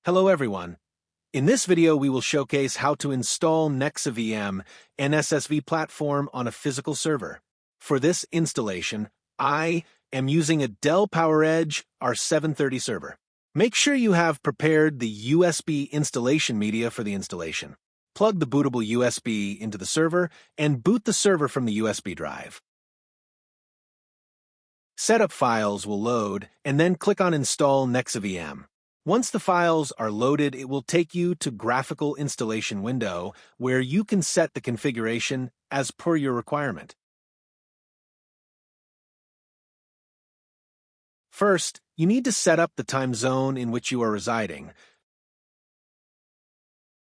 Hello everyone. In this video we will showcase how to install NexaVM nSSV platform on a physical server. For this installation, I am using a Dell PowerEdge R730 server. Make sure you have prepared the USB installation media for the installation. Plug the bootable USB into the server and boot the server from the USB drive. Setup files will load and then click on Install NexaVM. Once the files are loaded, it will take you to Graphical Installation window, where you can set the configuration as per your requirement. First, you need to set up the time zone in which you are residing.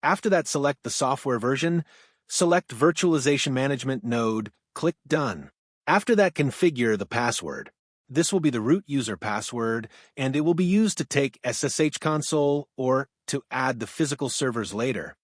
After that, select the software version, select Virtualization Management node, click Done. After that, configure the password. This will be the root user password, and it will be used to take SSH console or to add the physical servers later.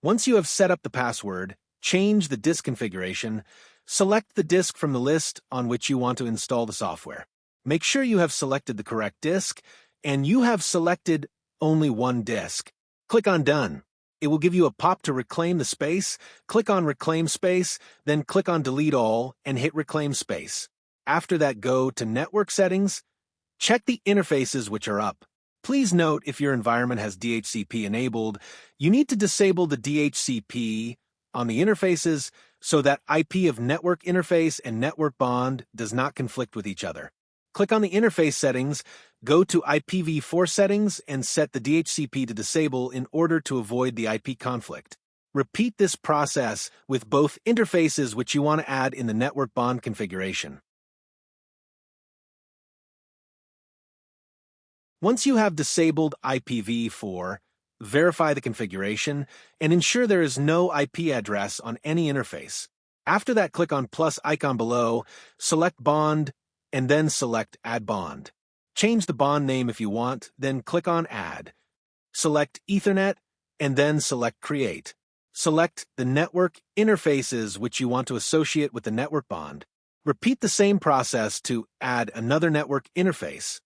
Once you have set up the password, change the disk configuration, select the disk from the list on which you want to install the software. Make sure you have selected the correct disk, and you have selected only one disk. Click on Done. It will give you a pop to reclaim the space. Click on Reclaim Space, then click on Delete All and hit Reclaim Space. After that, go to Network Settings. Check the interfaces which are up. Please note if your environment has DHCP enabled, you need to disable the DHCP on the interfaces so that IP of network interface and network bond does not conflict with each other. Click on the interface settings, go to IPv4 settings, and set the DHCP to disable in order to avoid the IP conflict. Repeat this process with both interfaces which you want to add in the network bond configuration. Once you have disabled IPv4, verify the configuration and ensure there is no IP address on any interface. After that, click on plus icon below, select Bond, and then select Add Bond. Change the bond name if you want, then click on Add. Select Ethernet, and then select Create. Select the network interfaces which you want to associate with the network bond. Repeat the same process to add another network interface.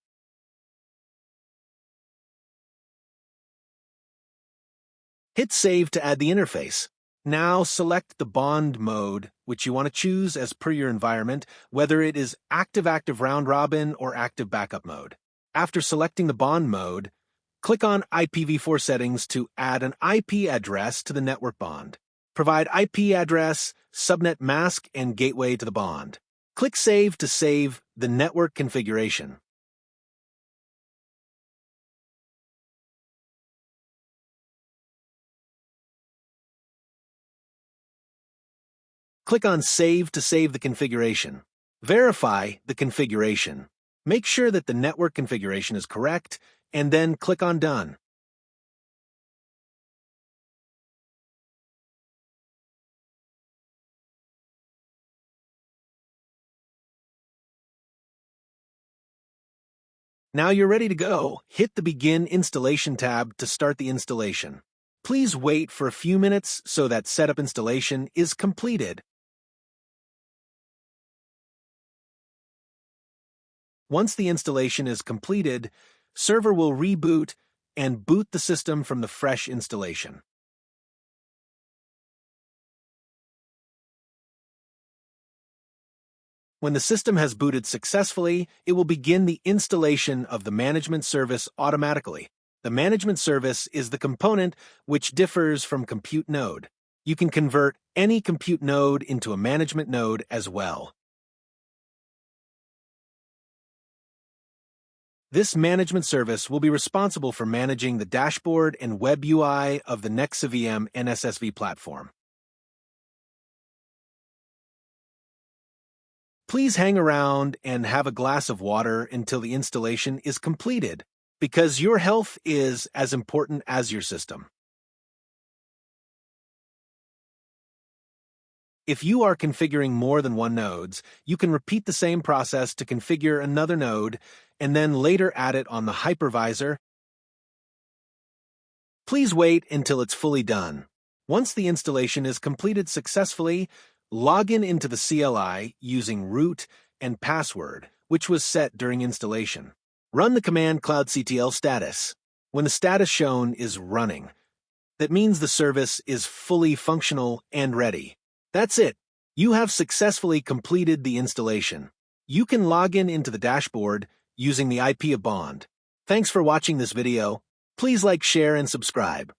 Hit Save to add the interface. Now select the bond mode, which you want to choose as per your environment, whether it is active round robin or active backup mode. After selecting the bond mode, click on IPv4 settings to add an IP address to the network bond. Provide IP address, subnet mask, and gateway to the bond. Click Save to save the network configuration. Click on Save to save the configuration. Verify the configuration. Make sure that the network configuration is correct, and then click on Done. Now you're ready to go. Hit the Begin Installation tab to start the installation. Please wait for a few minutes so that setup installation is completed. Once the installation is completed, server will reboot and boot the system from the fresh installation. When the system has booted successfully, it will begin the installation of the management service automatically. The management service is the component which differs from compute node. You can convert any compute node into a management node as well. This management service will be responsible for managing the dashboard and web UI of the NexaVM nSSV platform. Please hang around and have a glass of water until the installation is completed, because your health is as important as your system. If you are configuring more than one nodes, you can repeat the same process to configure another node and then later add it on the hypervisor. Please wait until it's fully done. Once the installation is completed successfully, log into the CLI using root and password, which was set during installation. Run the command cloudctl status. When the status shown is running, that means the service is fully functional and ready. That's it. You have successfully completed the installation. You can log into the dashboard using the IP of Bond. Thanks for watching this video. Please like, share, and subscribe.